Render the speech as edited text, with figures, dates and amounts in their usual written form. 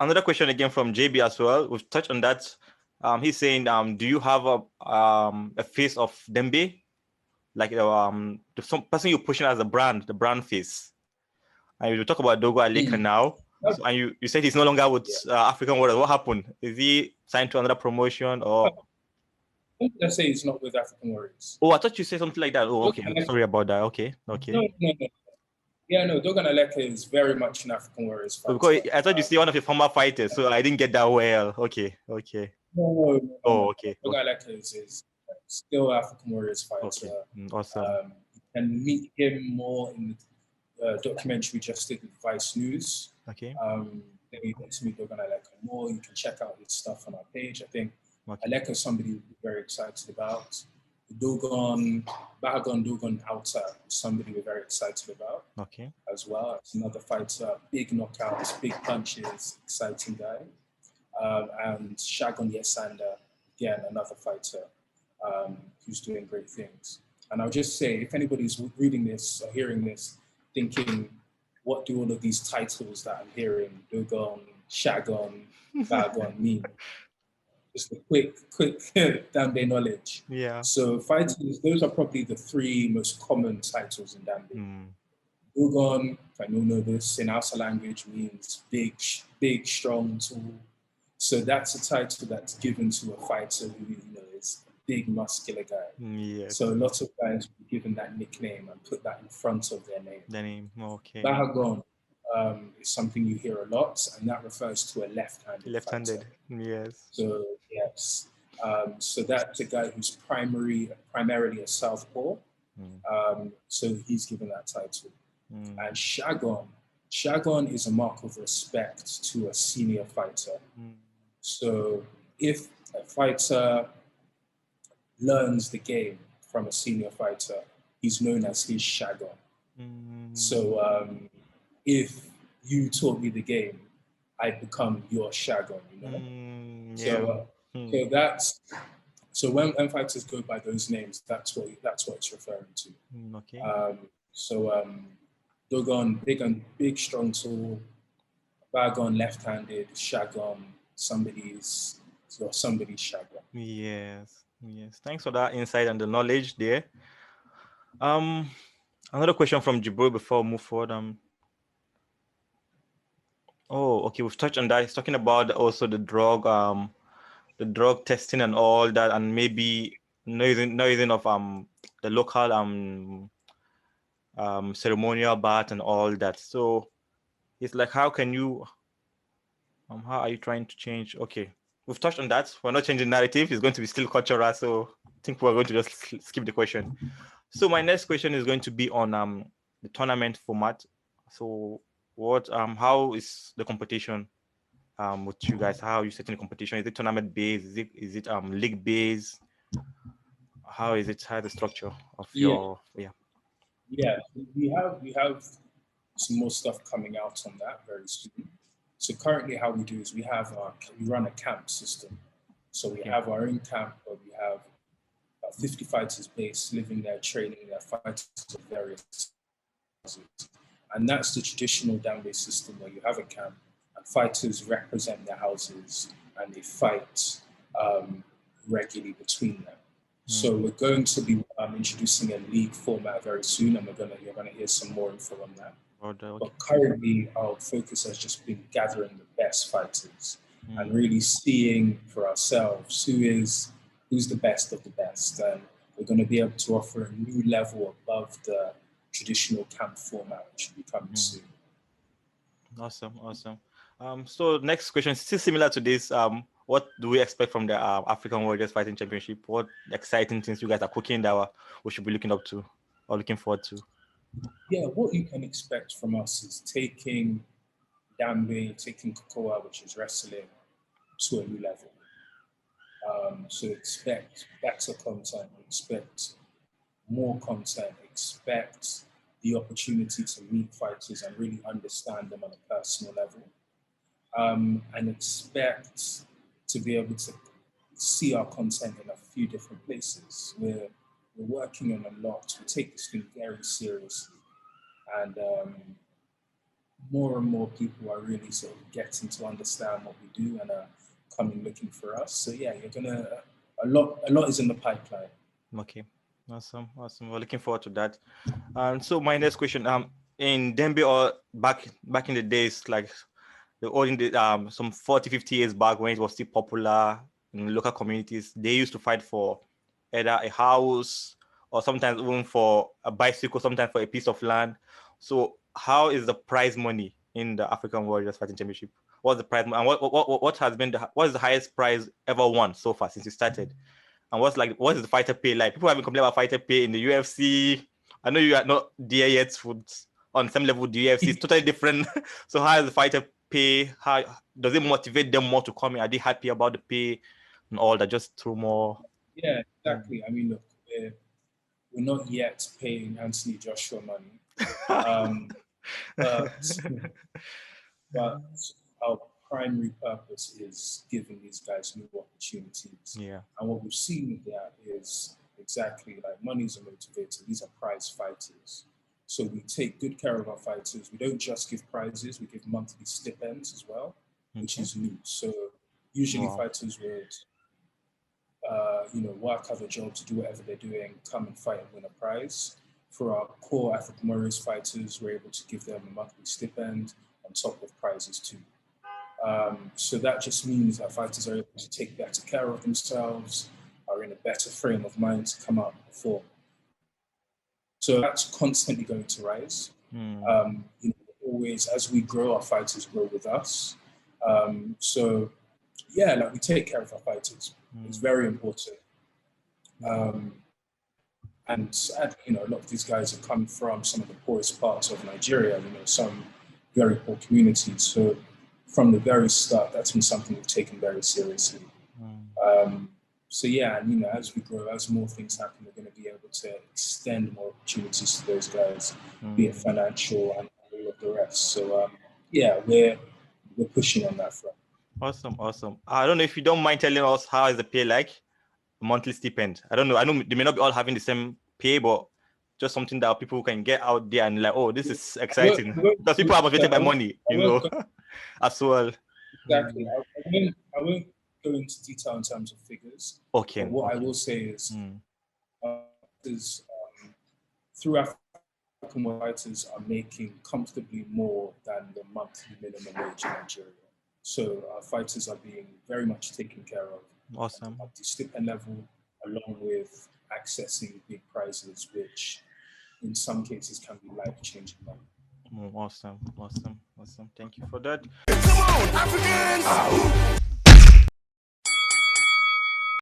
another question again from JB as well. We've touched on that. He's saying, do you have a face of Dambe? Like some person you're pushing as a brand, the brand face. And you talk about Dogon Aleka now. So, and you said he's no longer with African Warriors. What happened? Is he signed to another promotion or? Let's say he's not with African Warriors. Oh, I thought you said something like that. Oh, okay. Sorry about that. Okay. No. Yeah, no, Dogon Aleka is very much an African Warriors fighter. Because I thought you say one of your former fighters, so I didn't get that well. Okay. No. Oh, okay. Dogon Aleka is still African Warriors fighter. Okay. Awesome. You can meet him more in the documentary we just did with Vice News. Okay. Then you get to meet Dogon Aleka more. You can check out his stuff on our page. I think Aleka is somebody we're very excited about. Dogon Outer is somebody we're very excited about. Okay. As well. It's another fighter, big knockouts, big punches, exciting guy. And Shagon Yesanda, again, another fighter who's doing great things. And I'll just say, if anybody's reading this or hearing this, thinking, what do all of these titles that I'm hearing, Dogon, Shagon, Vagon mean? Just a quick Dambe knowledge. Yeah. So fighters, those are probably the three most common titles in Dambe. Dogon, if I don't know this, in Hausa language means big, strong, tall. So that's a title that's given to a fighter who is a big, muscular guy. Yes. So lots of guys will be given that nickname and put that in front of their name. The name, okay. Bahagon is something you hear a lot, and that refers to a left-handed fighter. Yes. So yes, so that's a guy who's primarily a southpaw. So he's given that title. And Shagon is a mark of respect to a senior fighter. So if a fighter learns the game from a senior fighter, he's known as his Shagon. So if you taught me the game, I become your Shagon, So that's so when fighters go by those names, that's what it's referring to. Okay. Dogon, big, strong, tall. Vagon, left-handed. Shagon, somebody's Shagon. Yes. Thanks for that insight and the knowledge there. Another question from Jibril before we move forward. Oh, okay. We've touched on that. He's talking about also the drug testing and all that, and maybe no using of the local ceremonial bath and all that. So it's like, how are you trying to change? Okay, we've touched on that. We're not changing narrative. It's going to be still cultural. So I think we're going to just skip the question. So my next question is going to be on the tournament format. So how is the competition with you guys? How are you setting the competition? Is it tournament based? Is it league based? How is it? How is the structure of your Yeah, we have some more stuff coming out on that very soon. So currently how we do is we run a camp system. So we have our own camp where we have about 50 fighters based, living there, training their fighters of various houses. And that's the traditional Dambe system where you have a camp and fighters represent their houses and they fight regularly between them. So we're going to be introducing a league format very soon, and you're gonna hear some more info on that. But currently, our focus has just been gathering the best fighters and really seeing for ourselves who's the best of the best, and we're going to be able to offer a new level above the traditional camp format, which will be coming soon. Awesome. So next question, still similar to this. What do we expect from the African Warriors Fighting Championship? What exciting things you guys are cooking that we should be looking up to or looking forward to? Yeah, what you can expect from us is taking Dambe, taking kokuwa, which is wrestling, to a new level. So expect better content, expect more content, expect the opportunity to meet fighters and really understand them on a personal level. And expect to be able to see our content in a few different places. We're working on a lot. We take this thing very seriously. And more and more people are really sort of getting to understand what we do and are coming looking for us. So yeah, a lot is in the pipeline. Okay, awesome. We're looking forward to that. So my next question, in Dambe or back in the days, like the olden days, some 40, 50 years back when it was still popular in local communities, they used to fight for either a house or sometimes even for a bicycle, sometimes for a piece of land. So how is the prize money in the African Warriors Fighting Championship? What's the prize, and what has been what is the highest prize ever won so far since you started? And what is the fighter pay like? People have been complaining about fighter pay in the UFC. I know you are not there yet on some level with the UFC. It's totally different. So how is the fighter pay? How does it motivate them more to come in? Are they happy about the pay and all that? Just through more. Yeah, exactly. I mean, look, we're not yet paying Anthony Joshua money. But our primary purpose is giving these guys new opportunities. Yeah. And what we've seen with that is exactly like money's a motivator. These are prize fighters. So we take good care of our fighters. We don't just give prizes, we give monthly stipends as well, which is new. So usually fighters would work other jobs, do whatever they're doing, come and fight and win a prize. For our core African Warriors fighters, we're able to give them a monthly stipend on top of prizes too. So that just means that fighters are able to take better care of themselves, are in a better frame of mind to come out and perform. So that's constantly going to rise. Always, as we grow, our fighters grow with us. So yeah, like we take care of our fighters. It's very important. And sadly, a lot of these guys have come from some of the poorest parts of Nigeria, some very poor communities. So from the very start, that's been something we've taken very seriously. So yeah, and as we grow, as more things happen, we're going to be able to extend more opportunities to those guys, be it financial and all of the rest. So yeah, we're pushing on that front. Awesome. I don't know if you don't mind telling us how is the pay like, monthly stipend. I don't know. I know they may not be all having the same pay, but just something that people can get out there and like, oh, this is exciting. Because people are motivated by money, as well. Exactly. I won't go into detail in terms of figures. Okay. But what I will say is, through African fighters are making comfortably more than the monthly minimum wage in Nigeria. So our fighters are being very much taken care of. Awesome. At the stipend level, along with accessing big prizes, which in some cases can be life-changing money. Awesome. Thank you for that. Come on, African